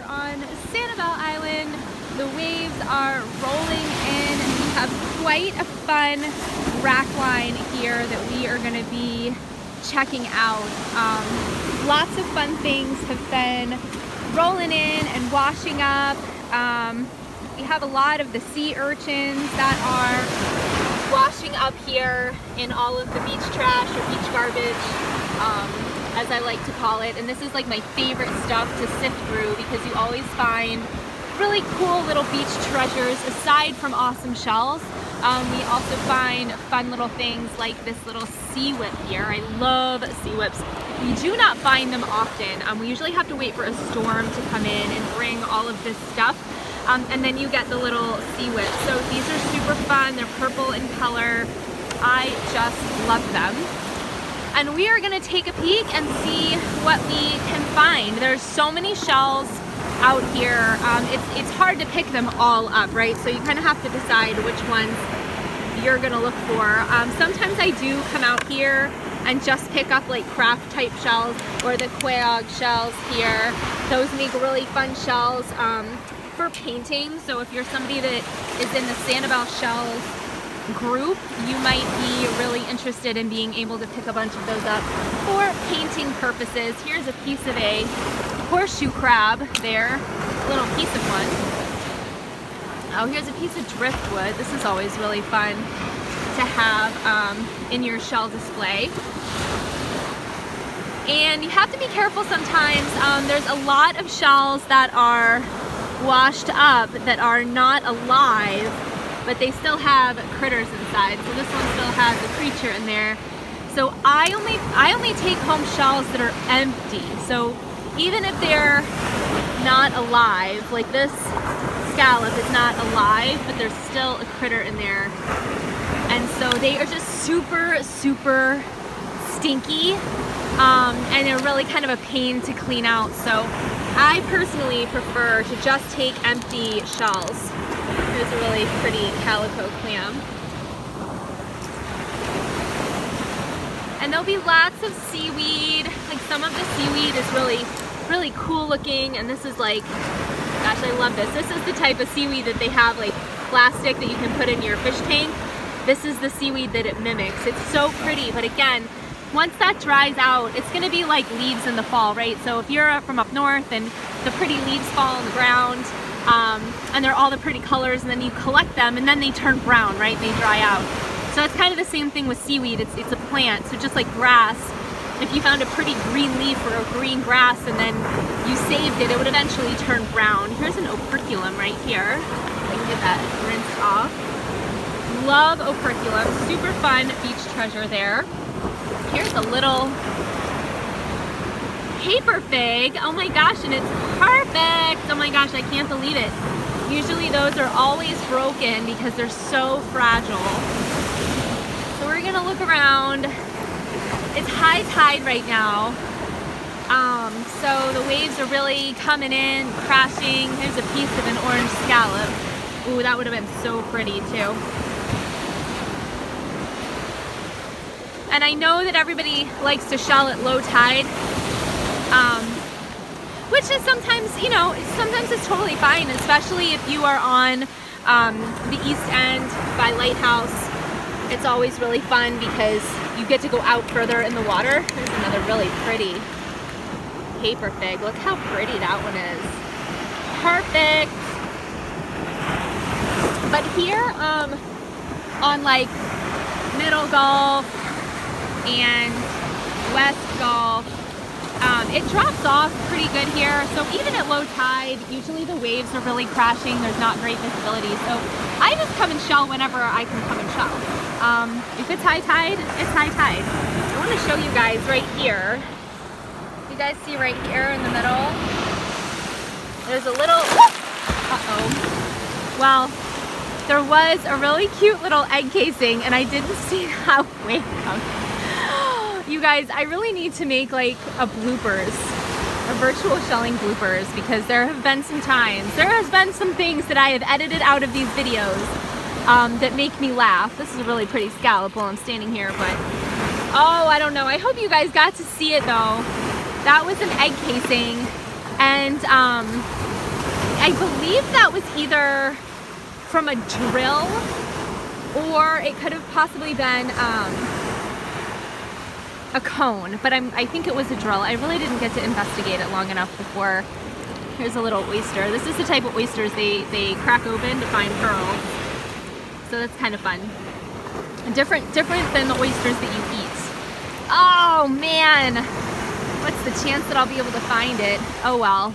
are on Sanibel Island. The waves are rolling in. We have quite a fun rack line here that we are going to be checking out. Lots of fun things have been rolling in and washing up. We have a lot of the sea urchins that are washing up here in all of the beach trash or beach garbage, as I like to call it. And this is like my favorite stuff to sift through because you always find really cool little beach treasures aside from awesome shells. We also find fun little things like this little sea whip here. I love sea whips. We do not find them often. We usually have to wait for a storm to come in and bring all of this stuff. And then you get the little sea whips. So these are super fun. They're purple in color. I just love them. And we are gonna take a peek and see what we can find. There's so many shells out here. It's hard to pick them all up, right? So you kind of have to decide which ones you're gonna look for. Sometimes I do come out here and just pick up like craft type shells or the quaog shells here. Those make really fun shells for painting. So if you're somebody that is in the Sanibel shells group, you might be really interested in being able to pick a bunch of those up for painting purposes. Here's a piece of a horseshoe crab there, a little piece of one. Oh, here's a piece of driftwood. This is always really fun to have in your shell display. And you have to be careful sometimes. There's a lot of shells that are washed up that are not alive, but they still have critters inside. So this one still has a creature in there. So I only take home shells that are empty. So even if they're not alive, like this scallop is not alive, but there's still a critter in there. And so they are just super, super stinky. And they're really kind of a pain to clean out. So I personally prefer to just take empty shells. Here's a really pretty calico clam. And there'll be lots of seaweed. Like some of the seaweed is really cool looking, and this is like, gosh, I love this. This is the type of seaweed that they have like plastic that you can put in your fish tank. This is the seaweed that it mimics. It's so pretty, but again, once that dries out, it's gonna be like leaves in the fall, right? So if you're from up north and the pretty leaves fall on the ground, and they're all the pretty colors, and then you collect them and then they turn brown, right? They dry out. So it's kind of the same thing with seaweed. It's a plant, so just like grass, if you found a pretty green leaf or a green grass and then you saved it, it would eventually turn brown. Here's an operculum right here. I can get that rinsed off. Love operculum, super fun beach treasure there. Here's a little paper fig. Oh my gosh, and it's perfect. Oh my gosh, I can't believe it. Usually those are always broken because they're so fragile. So we're gonna look around. It's high tide right now. So the waves are really coming in, crashing. Here's a piece of an orange scallop. Ooh, that would have been so pretty too. And I know that everybody likes to shell at low tide, which is sometimes, you know, sometimes it's totally fine, especially if you are on the east end by Lighthouse. It's always really fun because you get to go out further in the water. There's another really pretty paper fig. Look how pretty that one is. Perfect. But here on like Middle Gulf and West Gulf, it drops off pretty good here. So even at low tide, usually the waves are really crashing. There's not great visibility. So I just come and shell whenever I can come and shell. If it's high tide, it's high tide. I want to show you guys right here. You guys see right here in the middle? There's a little, uh-oh. Well, there was a really cute little egg casing and I didn't see how, wait, you guys, I really need to make like a virtual shelling bloopers, because there have been some times, there has been some things that I have edited out of these videos that make me laugh. This is a really pretty scallop while I'm standing here, but oh, I don't know. I hope you guys got to see it though. That was an egg casing, and I believe that was either from a drill, or it could have possibly been a cone, but I think it was a drill. I really didn't get to investigate it long enough before. Here's a little oyster. This is the type of oysters they crack open to find pearls. So that's kind of fun. Different than the oysters that you eat. Oh man, what's the chance that I'll be able to find it? Oh well.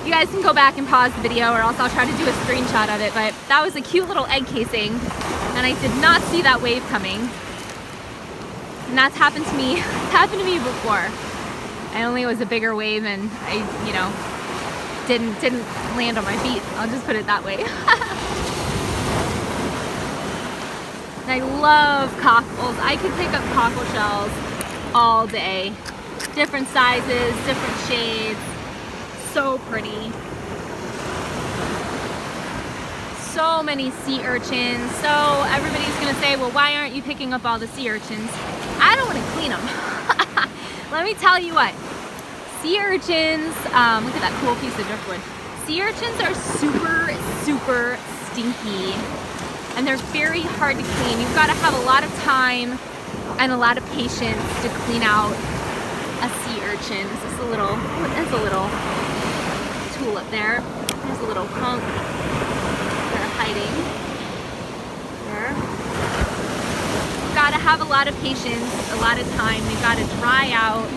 You guys can go back and pause the video, or else I'll try to do a screenshot of it, but that was a cute little egg casing, and I did not see that wave coming. And that's happened to me. It's happened to me before. I only was a bigger wave, and I, you know, didn't land on my feet. I'll just put it that way. And I love cockles. I could pick up cockle shells all day. Different sizes, different shades. So pretty. So many sea urchins. So everybody's gonna say, well, why aren't you picking up all the sea urchins? I don't want to clean them. Let me tell you what. Sea urchins, look at that cool piece of driftwood. Sea urchins are super, super stinky, and they're very hard to clean. You've got to have a lot of time and a lot of patience to clean out a sea urchin. This is a little, there's a little tool up there. There's a little conch. They're hiding there. You've got to have a lot of patience, a lot of time. They've got to dry out.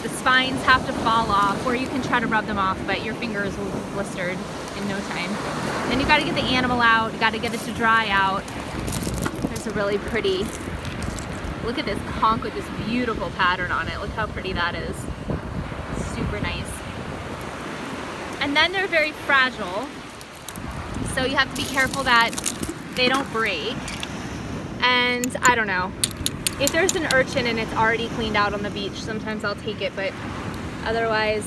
The spines have to fall off, or you can try to rub them off, but your fingers will be blistered in no time. Then you got to get the animal out. You got to get it to dry out. There's a really pretty, look at this conch with this beautiful pattern on it. Look how pretty that is. Super nice. And then they're very fragile, so you have to be careful that they don't break. And I don't know, if there's an urchin and it's already cleaned out on the beach, sometimes I'll take it, but otherwise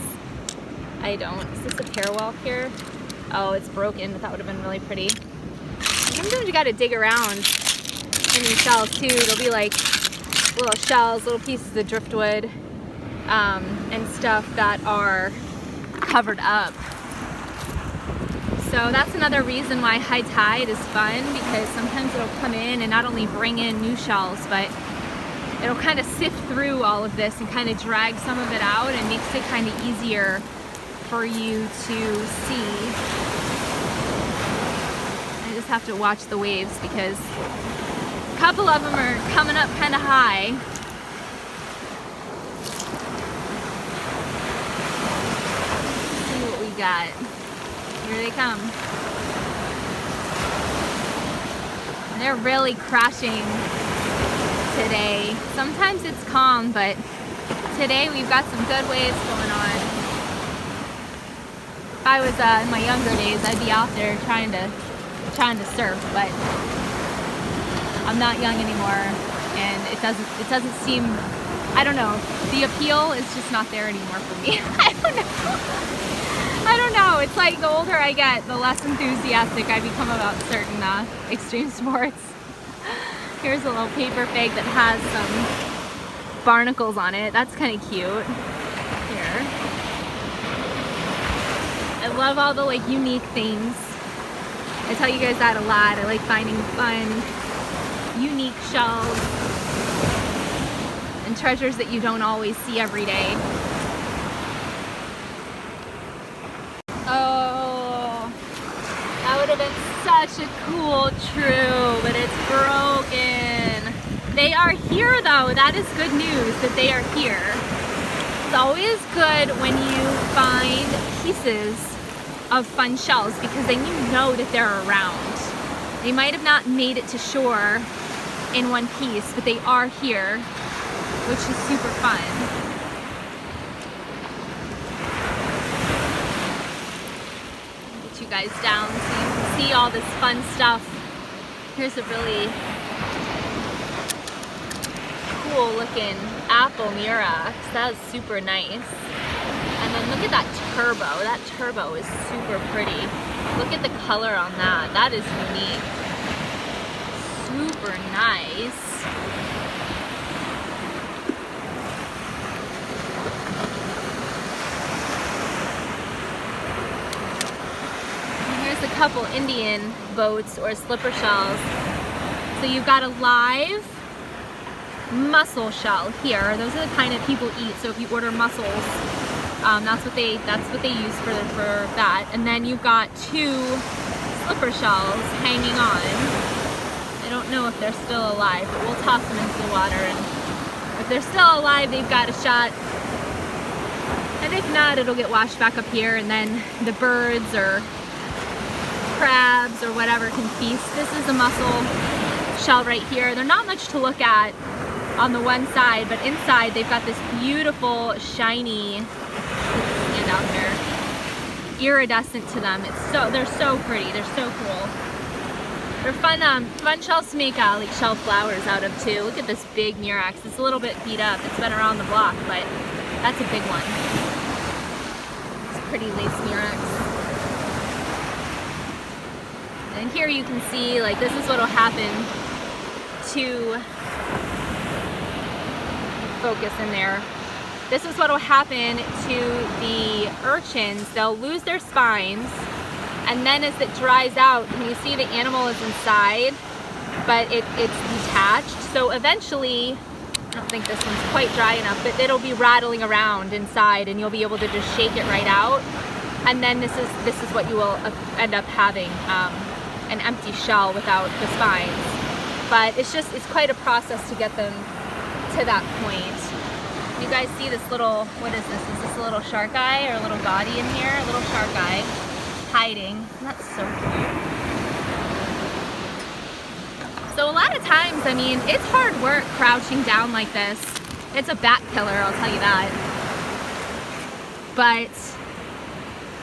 I don't. Is this a parallel here? Oh, it's broken, but that would have been really pretty. Sometimes you gotta dig around in these shells too. There'll be like little shells, little pieces of driftwood, and stuff that are covered up. So that's another reason why high tide is fun, because sometimes it'll come in and not only bring in new shells, but it'll kind of sift through all of this and kind of drag some of it out, and makes it kind of easier for you to see. I just have to watch the waves because a couple of them are coming up kind of high. Let's see what we got. Here they come. And they're really crashing today. Sometimes it's calm, but today we've got some good waves going on. If I was in my younger days, I'd be out there trying to surf, but I'm not young anymore, and it doesn't seem, I don't know, the appeal is just not there anymore for me. I don't know. It's like the older I get, the less enthusiastic I become about certain extreme sports. Here's a little paper fig that has some barnacles on it. That's kind of cute. Here. I love all the like unique things. I tell you guys that a lot. I like finding fun, unique shells and treasures that you don't always see every day. Oh, that would have been such a cool true, but it's broken. They are here though. That is good news that they are here. It's always good when you find pieces of fun shells, because then you know that they're around. They might have not made it to shore in one piece, but they are here, which is super fun. Get you guys down so you can see all this fun stuff. Here's a really cool looking apple murex. That is super nice. And then look at that turbo. That turbo is super pretty. Look at the color on that. That is unique. Super nice. couple Indian boats or slipper shells. So you've got a live mussel shell here. Those are the kind that people eat. So if you order mussels, that's what they use for that. And then you've got 2 slipper shells hanging on. I don't know if they're still alive, but we'll toss them into the water, and if they're still alive, they've got a shot. And if not, it'll get washed back up here, and then the birds or crabs or whatever can feast. This is a mussel shell right here. They're not much to look at on the one side, but inside they've got this beautiful, shiny, stand out there, iridescent to them. They're so pretty. They're so cool. They're fun shells to make like shell flowers out of too. Look at this big murex. It's a little bit beat up. It's been around the block, but that's a big one. It's a pretty lace murex. And here you can see, like, this is what'll happen to focus in there. This is what'll happen to the urchins. They'll lose their spines. And then as it dries out, can you see the animal is inside, but it's detached. So eventually, I don't think this one's quite dry enough, but it'll be rattling around inside, and you'll be able to just shake it right out. And then this is what you will end up having, an empty shell without the spines. But it's quite a process to get them to that point. You guys see this little, what is this? Is this a little shark eye or a little body in here? A little shark eye. Hiding. That's so cute. So a lot of times, I mean, it's hard work crouching down like this. It's a bat killer, I'll tell you that. But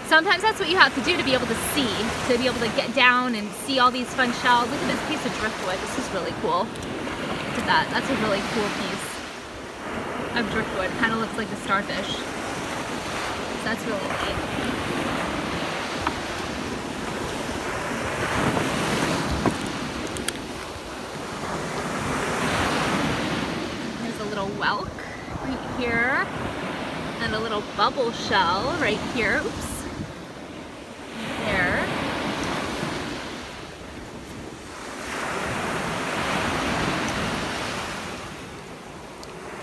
sometimes that's what you have to do to be able to see, to be able to get down and see all these fun shells. Look at this piece of driftwood. This is really cool. Look at that. That's a really cool piece of driftwood. Kind of looks like a starfish. So that's really neat. Whelk right here, and a little bubble shell right here. Oops. There.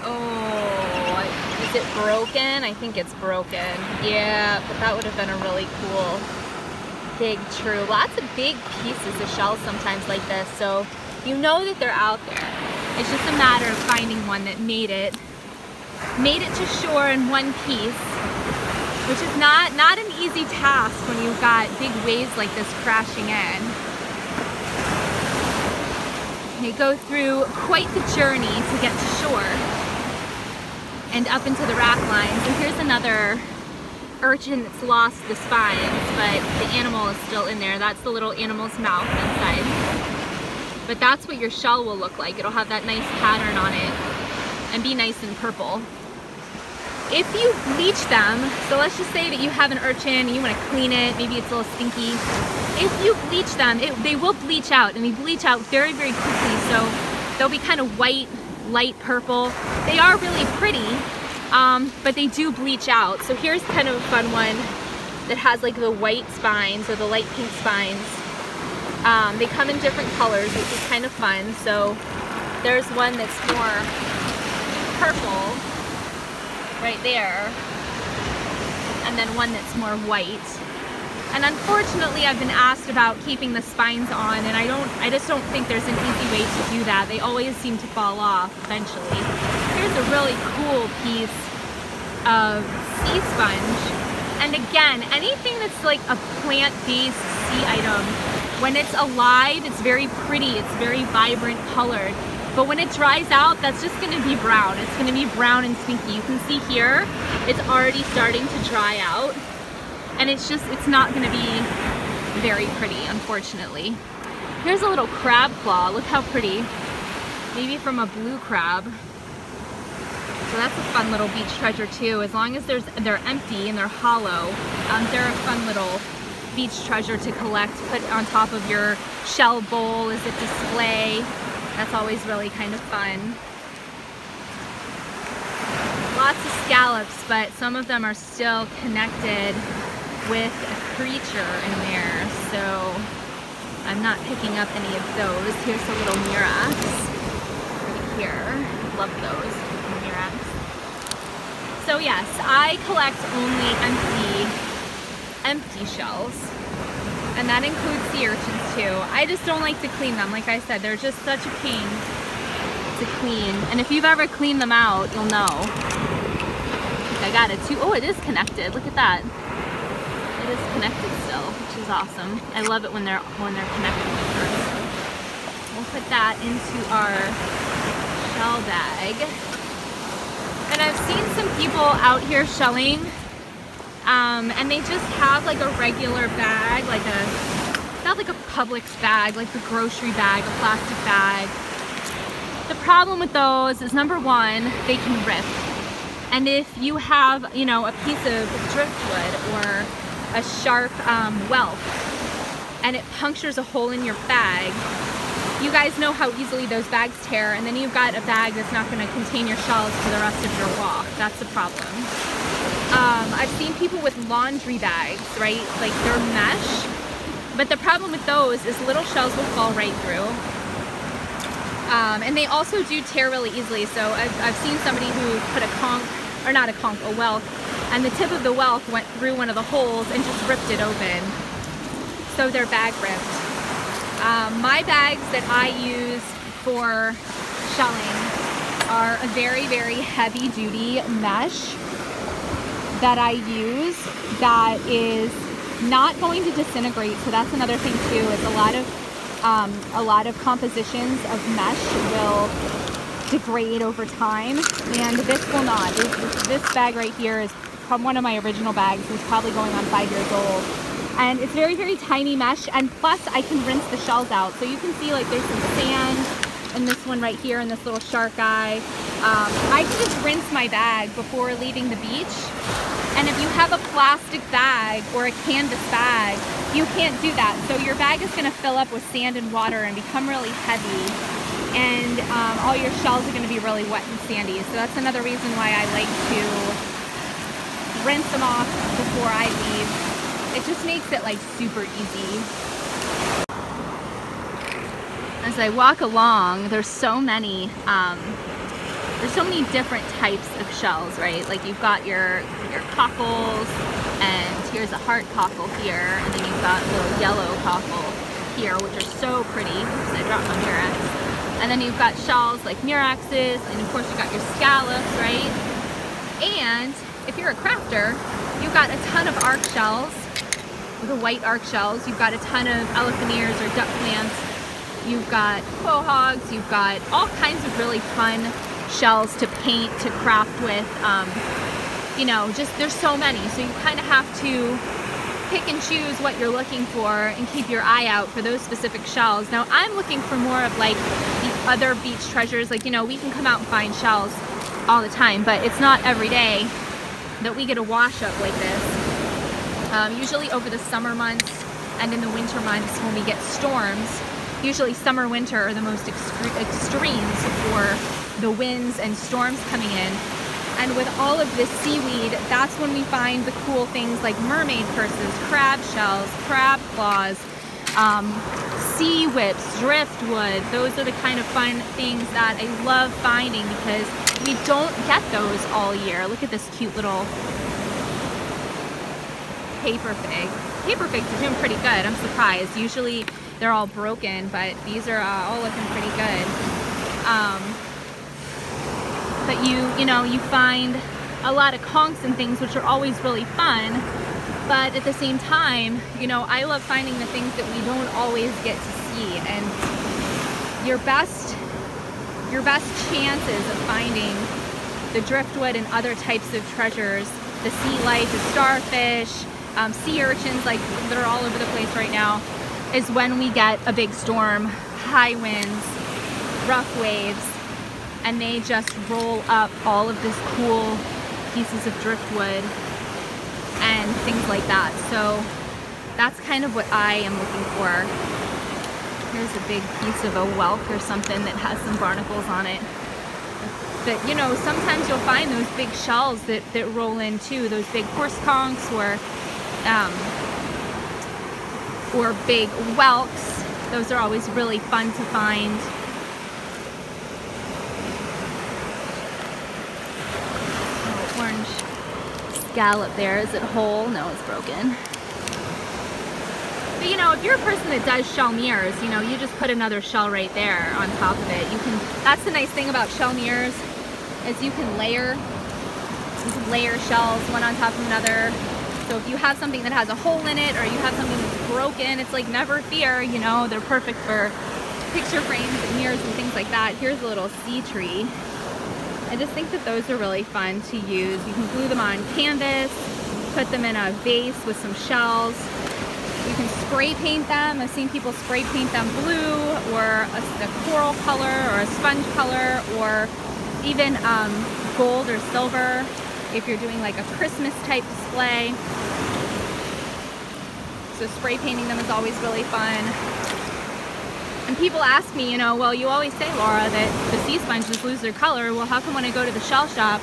Oh, is it broken? I think it's broken. Yeah, but that would have been a really cool big true. Lots of big pieces of shells sometimes like this, so you know that they're out there. It's just a matter of finding one that made it to shore in one piece, which is not an easy task when you've got big waves like this crashing in. They go through quite the journey to get to shore and up into the rack lines. And here's another urchin that's lost the spines, but the animal is still in there. That's the little animal's mouth inside. But that's what your shell will look like. It'll have that nice pattern on it and be nice and purple. If you bleach them, so let's just say that you have an urchin and you want to clean it, maybe it's a little stinky. If you bleach them, they will bleach out, and they bleach out very, very quickly. So they'll be kind of white, light purple. They are really pretty, but they do bleach out. So here's kind of a fun one that has like the white spines or the light pink spines. They come in different colors, which is kind of fun. So there's one that's more purple right there, and then one that's more white. And unfortunately, I've been asked about keeping the spines on, and I just don't think there's an easy way to do that. They always seem to fall off eventually. Here's a really cool piece of sea sponge. And again, anything that's like a plant-based sea item, when it's alive, it's very pretty, it's very vibrant colored. But when it dries out, that's just gonna be brown. It's gonna be brown and stinky. You can see here, it's already starting to dry out. And it's not gonna be very pretty, unfortunately. Here's a little crab claw, look how pretty. Maybe from a blue crab. So that's a fun little beach treasure too. As long as they're empty and they're hollow, they're a fun little beach treasure to collect, put on top of your shell bowl as a display. That's always really kind of fun. Lots of scallops, but some of them are still connected with creature in there, so I'm not picking up any of those. Here's a little murex right here. Love those murex. So yes, I collect only empty shells, and that includes sea urchins too. I just don't like to clean them. Like I said, they're just such a pain to clean, and if you've ever cleaned them out, you'll know. I got it too. Oh, it is connected. Look at that. It is connected still, which is awesome. I love it when they're connected like this. We'll put that into our shell bag. And I've seen some people out here shelling, and they just have like a regular bag, not like a Publix bag, like the grocery bag, a plastic bag. The problem with those is, number one, they can rip. And if you have, you know, a piece of driftwood or a sharp whelk and it punctures a hole in your bag, you guys know how easily those bags tear, and then you've got a bag that's not going to contain your shells for the rest of your walk. That's the problem. I've seen people with laundry bags, right? Like they're mesh, but the problem with those is little shells will fall right through. And they also do tear really easily. So I've seen somebody who put a whelk, and the tip of the whelk went through one of the holes and just ripped it open. So their bag ripped. My bags that I use for shelling are a very, very heavy duty mesh that I use that is not going to disintegrate. So that's another thing too, is a lot of compositions of mesh will degrade over time, and this will not. This bag right here is from one of my original bags. It's probably going on 5 years old, and it's very, very tiny mesh, and plus I can rinse the shells out. So you can see like there's some sand in this one right here, and this little shark eye. I can just rinse my bag before leaving the beach. And if you have a plastic bag or a canvas bag, you can't do that. So your bag is going to fill up with sand and water and become really heavy, and all your shells are going to be really wet and sandy. So that's another reason why I like to rinse them off before I leave. It just makes it like super easy. As I walk along, there's so many different types of shells, right? Like you've got your cockles, and here's a heart cockle here, and then you've got a little yellow cockle here, which are so pretty. Oops, I dropped my murex. And then you've got shells like murexes, and of course you've got your scallops, right? And if you're a crafter, you've got a ton of arc shells, the white arc shells. You've got a ton of elephant ears or duck plants. You've got quahogs. You've got all kinds of really fun shells to paint, to craft with. You know, just there's so many. So you kind of have to pick and choose what you're looking for and keep your eye out for those specific shells. Now I'm looking for more of like the other beach treasures. Like, you know, we can come out and find shells all the time, but it's not every day that we get a wash up like this. Usually over the summer months and in the winter months when we get storms, usually summer, winter are the most extremes for the winds and storms coming in. And with all of this seaweed, that's when we find the cool things like mermaid purses, crab shells, crab claws, sea whips, driftwood. Those are the kind of fun things that I love finding because we don't get those all year. Look at this cute little paper fig. Paper figs are doing pretty good. I'm surprised. Usually they're all broken, but these are all looking pretty good. But you know, you find a lot of conchs and things, which are always really fun. But at the same time, you know, I love finding the things that we don't always get to see. And your best chances of finding the driftwood and other types of treasures, the sea life, the starfish, sea urchins, like they're all over the place right now, is when we get a big storm, high winds, rough waves, and they just roll up all of this cool pieces of driftwood and things like that. So that's kind of what I am looking for. Here's a big piece of a whelk or something that has some barnacles on it. But you know, sometimes you'll find those big shells that roll in too, those big horse conchs or or big whelks. Those are always really fun to find. Oh, orange scallop there. Is it whole? No, it's broken. But you know, if you're a person that does shell mirrors, you know, you just put another shell right there on top of it. You can, that's the nice thing about shell mirrors, is you can layer shells one on top of another. So if you have something that has a hole in it, or you have something that's broken, it's like, never fear, you know, they're perfect for picture frames and mirrors and things like that. Here's a little sea tree. I just think that those are really fun to use. You can glue them on canvas, put them in a vase with some shells. You can spray paint them. I've seen people spray paint them blue, or a coral color, or a sponge color, or even gold or silver if you're doing like a Christmas type display. So spray painting them is always really fun. And people ask me, you know, well, you always say, Laura, that the sea sponges lose their color. Well, how come when I go to the shell shop,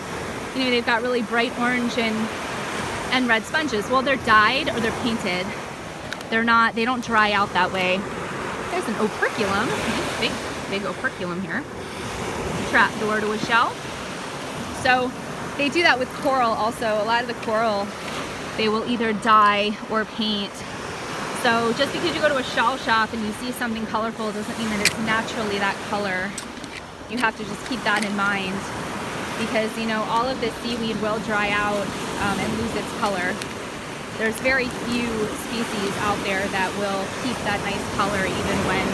you know, they've got really bright orange and red sponges? Well, they're dyed or they're painted. They're not, they don't dry out that way. There's an operculum, big operculum here. Trap door to a shell. So they do that with coral also. A lot of the coral, they will either dye or paint. So just because you go to a shell shop and you see something colorful doesn't mean that it's naturally that color. You have to just keep that in mind, because you know, all of this seaweed will dry out and lose its color. There's very few species out there that will keep that nice color even when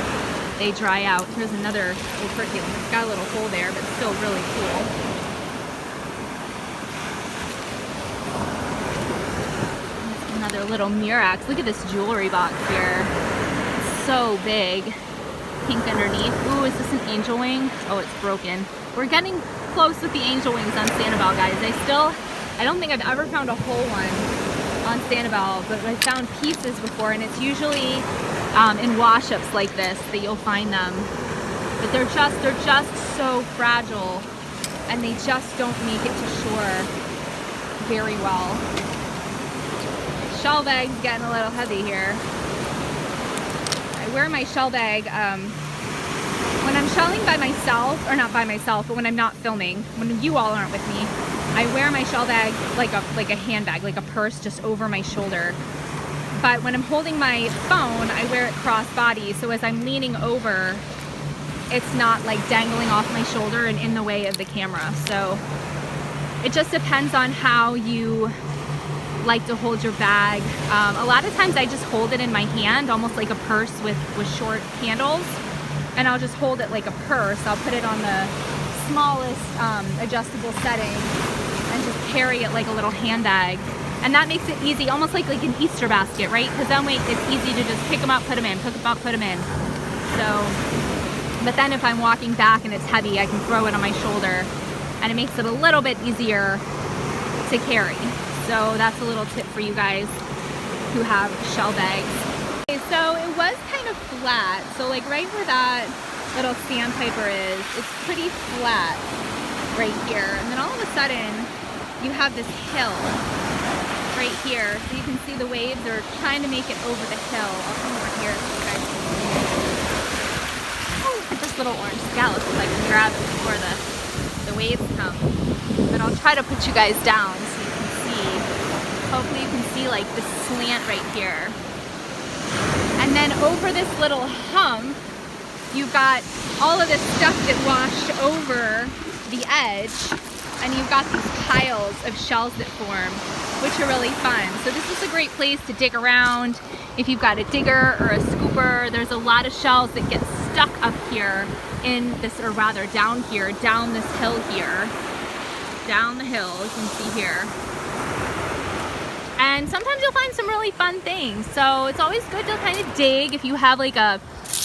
they dry out. Here's another operculum. It's got a little hole there, but still really cool. Another little mirax. Look at this jewelry box here. It's so big. Pink underneath. Ooh, is this an angel wing? Oh, it's broken. We're getting close with the angel wings on Sanibel, guys. I don't think I've ever found a whole one on Sanibel, but I found pieces before, and it's usually in wash-ups like this that you'll find them. But they're just so fragile, and they just don't make it to shore very well. Shell bag's getting a little heavy here. I wear my shell bag when I'm shelling by myself, or not by myself, but when I'm not filming, when you all aren't with me. I wear my shell bag like a handbag, like a purse, just over my shoulder. But when I'm holding my phone, I wear it cross-body, so as I'm leaning over, it's not like dangling off my shoulder and in the way of the camera. So it just depends on how you like to hold your bag. A lot of times I just hold it in my hand, almost like a purse with short handles, and I'll just hold it like a purse. I'll put it on the smallest adjustable setting and just carry it like a little handbag. And that makes it easy, almost like an Easter basket, right? Because then it's easy to just pick them up, put them in, pick them up, put them in. So, but then if I'm walking back and it's heavy, I can throw it on my shoulder, and it makes it a little bit easier to carry. So that's a little tip for you guys who have shell bags. Okay, so it was kind of flat. So like right where that little sandpiper is, it's pretty flat right here. And then all of a sudden, you have this hill right here. So you can see the waves are trying to make it over the hill. I'll come over here so you guys can see. Oh, look at this little orange scallop if I can grab it before the waves come. But I'll try to put you guys down so you can see. Hopefully you can see like the slant right here. And then over this little hump, you've got all of this stuff that washed over the edge, and you've got these piles of shells that form, which are really fun. So this is a great place to dig around. If you've got a digger or a scooper, there's a lot of shells that get stuck up here in this, or rather down here, down this hill here. Down the hill, you can see here. And sometimes you'll find some really fun things. So it's always good to kind of dig. If you have like a,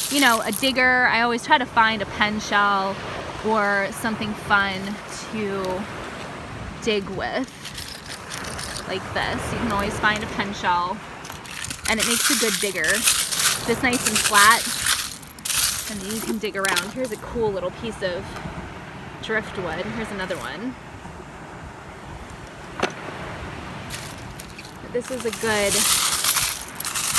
you know, a digger, I always try to find a pen shell or something fun to dig with, like this. You can always find a pen shell, and it makes a good digger. It's nice and flat, and then you can dig around. Here's a cool little piece of driftwood. Here's another one. This is a good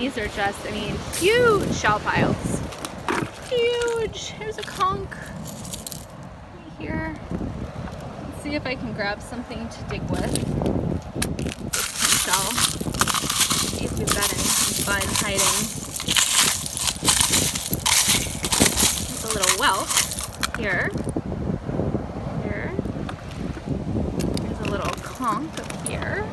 These are just, I mean, huge shell piles. Huge. Here's a conch right here. Let's see if I can grab something to dig with. This shell. See if we've got anything fun hiding. There's a little whelk here. Here. There's a little conch up here.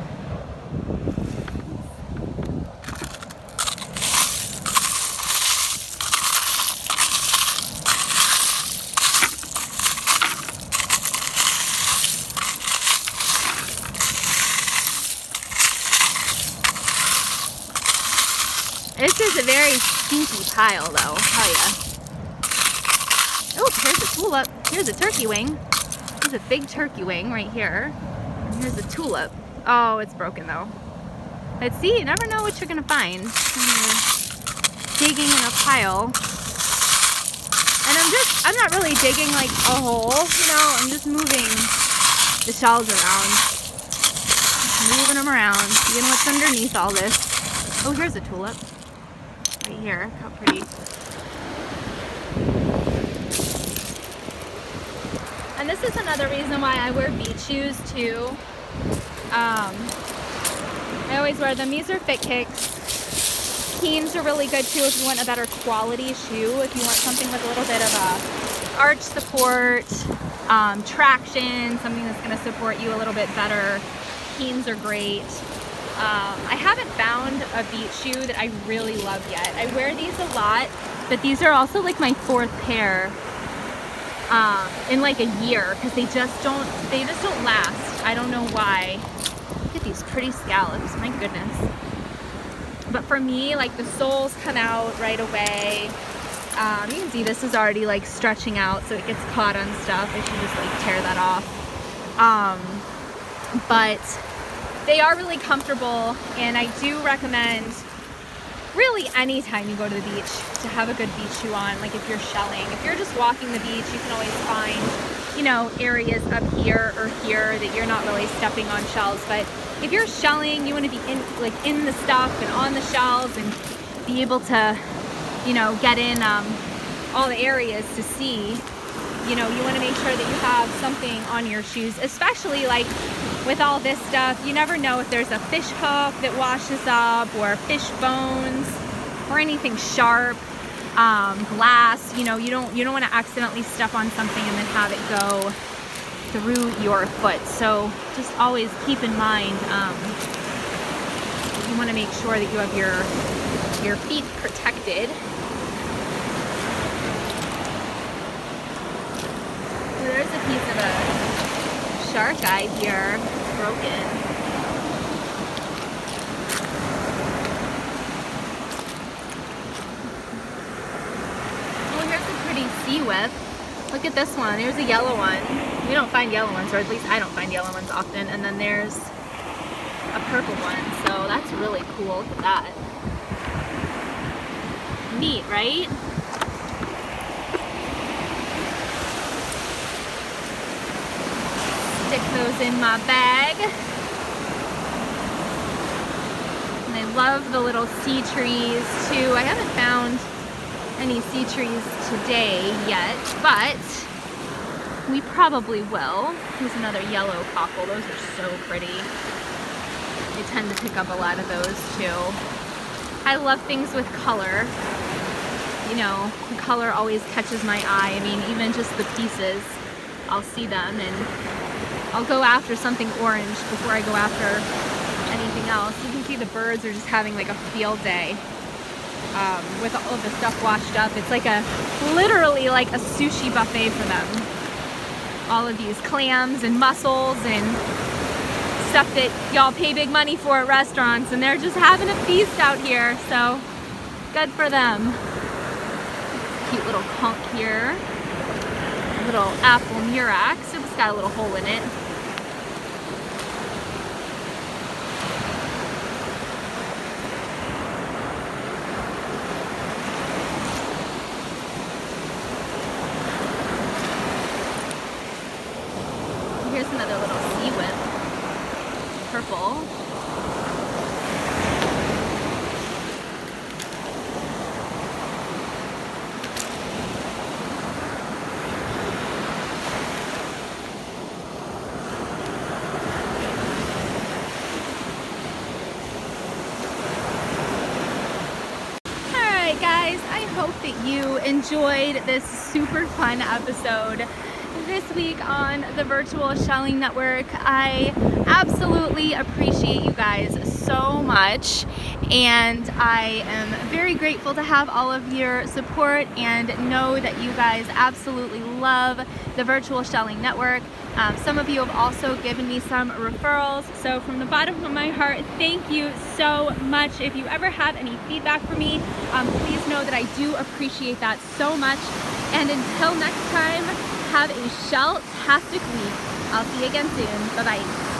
This is a very stinky pile, though, I'll tell ya. Oh, here's a tulip. Here's a turkey wing. There's a big turkey wing right here. And here's a tulip. Oh, it's broken, though. But see, you never know what you're gonna find when you're digging in a pile. And I'm not really digging like a hole, you know, I'm just moving the shells around. Just moving them around, seeing what's underneath all this. Oh, here's a tulip. Right here, how pretty. And this is another reason why I wear beach shoes too. I always wear them. These are Fit Kicks. Keens are really good too if you want a better quality shoe. If you want something with a little bit of a arch support, traction, something that's going to support you a little bit better. Keens are great. I haven't found a beach shoe that I really love yet. I wear these a lot, but these are also like my 4th pair in like a year because they just don't last. I don't know why. Look at these pretty scallops, my goodness. But for me, like the soles come out right away. You can see this is already like stretching out, so it gets caught on stuff. I should just like tear that off. But they are really comfortable, and I do recommend really anytime you go to the beach to have a good beach shoe on. Like if you're shelling, if you're just walking the beach, you can always find, you know, areas up here or here that you're not really stepping on shells. But if you're shelling, you want to be in the stuff and on the shells and be able to, you know, get in all the areas to see. You know, you want to make sure that you have something on your shoes, especially like with all this stuff. You never know if there's a fish hook that washes up or fish bones or anything sharp, glass. You know, you don't want to accidentally step on something and then have it go through your foot. So just always keep in mind, you want to make sure that you have your feet protected. There's a piece of a shark eye here, broken. Oh, here's a pretty sea whip. Look at this one. There's a yellow one. We don't find yellow ones, or at least I don't find yellow ones often. And then there's a purple one. So that's really cool. Look at that. Neat, right? Stick those in my bag. And I love the little sea trees too. I haven't found any sea trees today yet, but we probably will. Here's another yellow cockle. Those are so pretty. I tend to pick up a lot of those too. I love things with color. You know, the color always catches my eye. I mean, even just the pieces, I'll see them and I'll go after something orange before I go after anything else. You can see the birds are just having like a field day with all of the stuff washed up. It's like literally like a sushi buffet for them. All of these clams and mussels and stuff that y'all pay big money for at restaurants, and they're just having a feast out here, so good for them. Cute little conch here. Little apple murex. It's got a little hole in it. Here's another little sea whip. Purple. guys, I hope that you enjoyed this super fun episode this week on the Virtual Shelling Network. I absolutely appreciate you guys so much, and I am very grateful to have all of your support and know that you guys absolutely love the Virtual Shelling Network. Some of you have also given me some referrals, so from the bottom of my heart, thank you so much. If you ever have any feedback for me, please know that I do appreciate that so much. And until next time, have a shell-tastic week. I'll see you again soon. Bye-bye.